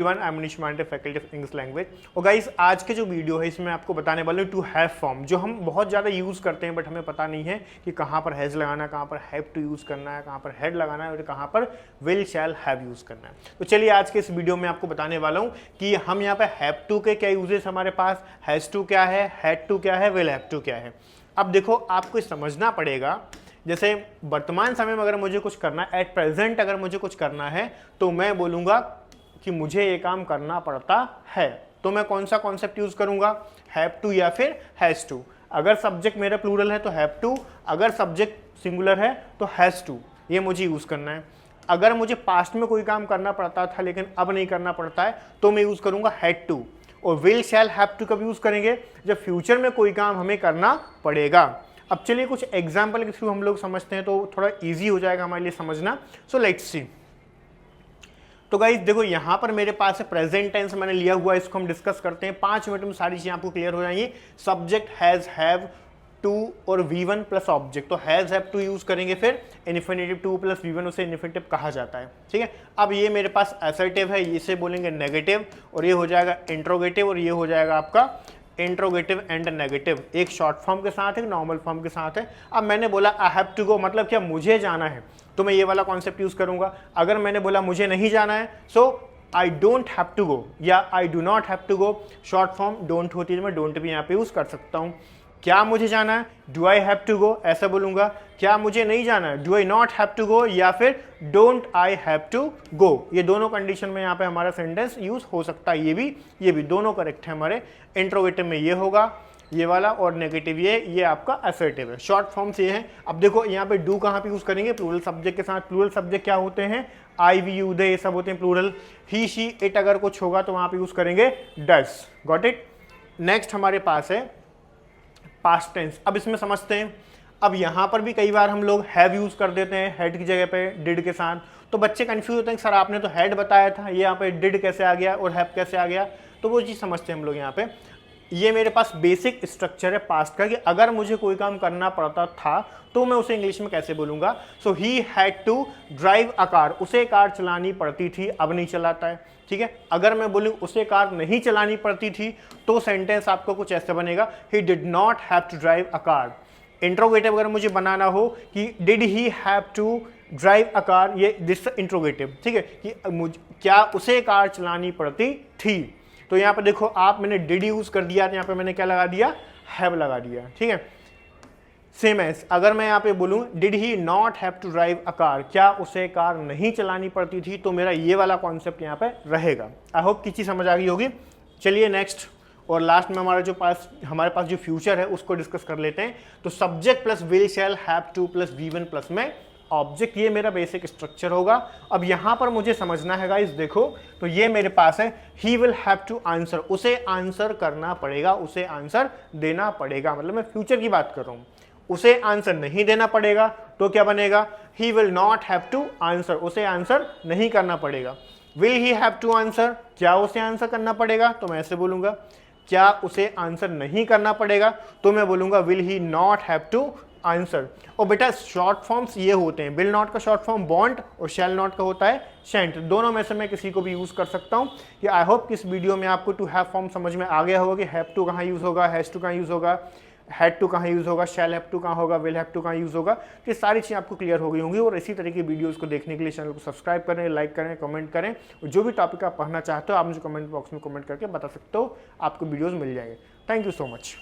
I am Manish Mande, faculty of English language. और guys आज के जो वीडियो है इसमें आपको बताने वाले टू हैव फॉर्म, जो हम बहुत ज़्यादा यूज़ करते हैं बट हमें पता नहीं है कि कहाँ पर हैज़ लगाना है, कहाँ पर हैव टू यूज़ करना है, कहाँ पर हैड लगाना है और कहाँ पर विल शैल हैव यूज़ करना है। तो चलिए आज के इस वीडियो में आपको बताने वाला हूँ कि हम यहाँ पे हैव टू के क्या यूजेस हमारे पास, हैज़ टू क्या है, हैड टू क्या है, विल हैव टू क्या है। अब देखो आपको समझना पड़ेगा, जैसे वर्तमान समय में अगर मुझे कुछ करना है, एट प्रेजेंट अगर मुझे कुछ करना है तो मैं बोलूँगा कि मुझे ये काम करना पड़ता है, तो मैं कौन सा कॉन्सेप्ट यूज करूंगा, हैव टू या फिर हैज टू। अगर सब्जेक्ट मेरा प्लूरल है तो हैव टू, अगर सब्जेक्ट सिंगुलर है तो हैज टू, ये मुझे यूज करना है। अगर मुझे पास्ट में कोई काम करना पड़ता था लेकिन अब नहीं करना पड़ता है तो मैं यूज करूंगा हैड टू। और विल शैल हैव टू कब यूज करेंगे, जब फ्यूचर में कोई काम हमें करना पड़ेगा। अब चलिए कुछ एग्जाम्पल के थ्रू हम लोग समझते हैं तो थोड़ा ईजी हो जाएगा हमारे लिए समझना। So let's see. तो गाइस देखो यहाँ पर मेरे पास है प्रेजेंट टेंस मैंने लिया हुआ, इसको हम डिस्कस करते हैं 5 मिनट में, सारी चीजें आपको क्लियर हो जाएंगी। सब्जेक्ट हैज, हैव, टू और V1 प्लस ऑब्जेक्ट, तो हैज हैव टू यूज करेंगे, फिर इन्फिनेटिव टू प्लस V1 उसे इन्फिनेटिव कहा जाता है। ठीक है, अब ये मेरे पास असर्टिव है, इसे बोलेंगे नेगेटिव, और ये हो जाएगा इंट्रोगेटिव, और ये हो जाएगा आपका इंट्रोगेटिव एंड नेगेटिव। एक शॉर्ट फॉर्म के साथ है, नॉर्मल फॉर्म के साथ है। अब मैंने बोला आई हैव टू गो, मतलब क्या मुझे जाना है, तो मैं ये वाला कॉन्सेप्ट यूज करूंगा। अगर मैंने बोला मुझे नहीं जाना है, so I don't have to go या I do not have to go, short form don't होती है, मैं डोंट भी यहाँ पे यूज कर सकता हूँ। क्या मुझे जाना है, do I have to go, ऐसा बोलूंगा। क्या मुझे नहीं जाना है, do I not have to go या फिर don't I have to go. ये दोनों कंडीशन में यहाँ पे हमारा सेंटेंस यूज हो सकता है, ये भी दोनों करेक्ट है हमारे। इंट्रोगेटिव में ये होगा, ये वाला, और नेगेटिव ये आपका असर्टिव है। शॉर्ट फॉर्म्स ये हैं। अब देखो यहाँ पे डू कहाँ पे यूज करेंगे, प्लूरल सब्जेक्ट के साथ। प्लूरल सब्जेक्ट क्या होते हैं, आई, वी, यू, दे, ये सब होते हैं प्लूरल। ही, शी, इट अगर कुछ होगा तो वहां पे यूज करेंगे डज। Got it. नेक्स्ट हमारे पास है पास्ट टेंस। अब इसमें समझते हैं। अब यहाँ पर भी कई बार हम लोग हैव यूज कर देते हैं हैड की जगह पे डिड के साथ, तो बच्चे कंफ्यूज होते हैं सर आपने तो हैड बताया था, ये यहाँ पे डिड कैसे आ गया और हैव कैसे आ गया। तो वो चीज समझते हैं हम लोग यहाँ पे। ये मेरे पास बेसिक स्ट्रक्चर है पास्ट का, कि अगर मुझे कोई काम करना पड़ता था तो मैं उसे इंग्लिश में कैसे बोलूंगा। So he had to drive a car, उसे कार चलानी पड़ती थी, अब नहीं चलाता है। ठीक है, अगर मैं बोलूं उसे कार नहीं चलानी पड़ती थी तो सेंटेंस आपको कुछ ऐसे बनेगा, he did not have to drive a car. Interrogative अगर मुझे बनाना हो कि did he have to drive a car, ये दिस इंट्रोगेटिव। ठीक है, कि क्या उसे कार चलानी पड़ती थी, तो यहाँ पे देखो आप मैंने डिड यूज कर दिया, तो यहाँ पे मैंने क्या लगा दिया, हैव लगा दिया। ठीक है, सेम एज अगर मैं यहाँ पे बोलूँ did he not have to drive a car, क्या उसे कार नहीं चलानी पड़ती थी, तो मेरा ये वाला कॉन्सेप्ट यहाँ पे रहेगा। आई होप की चीज समझ आ गई होगी। चलिए नेक्स्ट और लास्ट में हमारे पास जो फ्यूचर है उसको डिस्कस कर लेते हैं। तो subject plus will shall have two plus V1 plus में ऑब्जेक्ट, ये मेरा बेसिक स्ट्रक्चर होगा। अब यहां पर मुझे समझना है गाइस, देखो तो ये मेरे पास है he will have to answer, उसे आंसर करना पड़ेगा, उसे आंसर देना पड़ेगा, मतलब मैं फ्यूचर की बात कर रहा हूं। उसे आंसर नहीं देना पड़ेगा तो क्या बनेगा, he will not have to answer, उसे आंसर नहीं करना पड़ेगा। Will he have to answer, क्या उसे आंसर करना पड़ेगा, तो मैं ऐसे बोलूंगा। क्या उसे आंसर नहीं करना पड़ेगा, तो मैं बोलूंगा will he not have to answer. और बेटा शॉर्ट फॉर्म्स ये होते हैं, विल नॉट का शॉर्ट फॉर्म बॉन्ट और शैल नॉट का होता है शेंट, दोनों में से मैं किसी को भी यूज कर सकता हूं। कि आई होप कि इस वीडियो में आपको टू हैव फॉर्म समझ में आ गया होगा कि हैव टू कहाँ यूज होगा, हैज टू कहाँ यूज होगा, हैड टू कहाँ यूज होगा, शैल हैव टू कहाँ होगा, विल हैव टू कहाँ यूज होगा। ये सारी चीज़ें आपको क्लियर हो गई होंगी। और इसी तरह की वीडियोस को देखने के लिए चैनल को सब्सक्राइब करें, लाइक करें, कमेंट करें, और जो भी टॉपिक आप पढ़ना चाहते हो आप मुझे कमेंट बॉक्स में कमेंट करके बता सकते हो, आपको वीडियोस मिल जाएंगे। Thank you so much.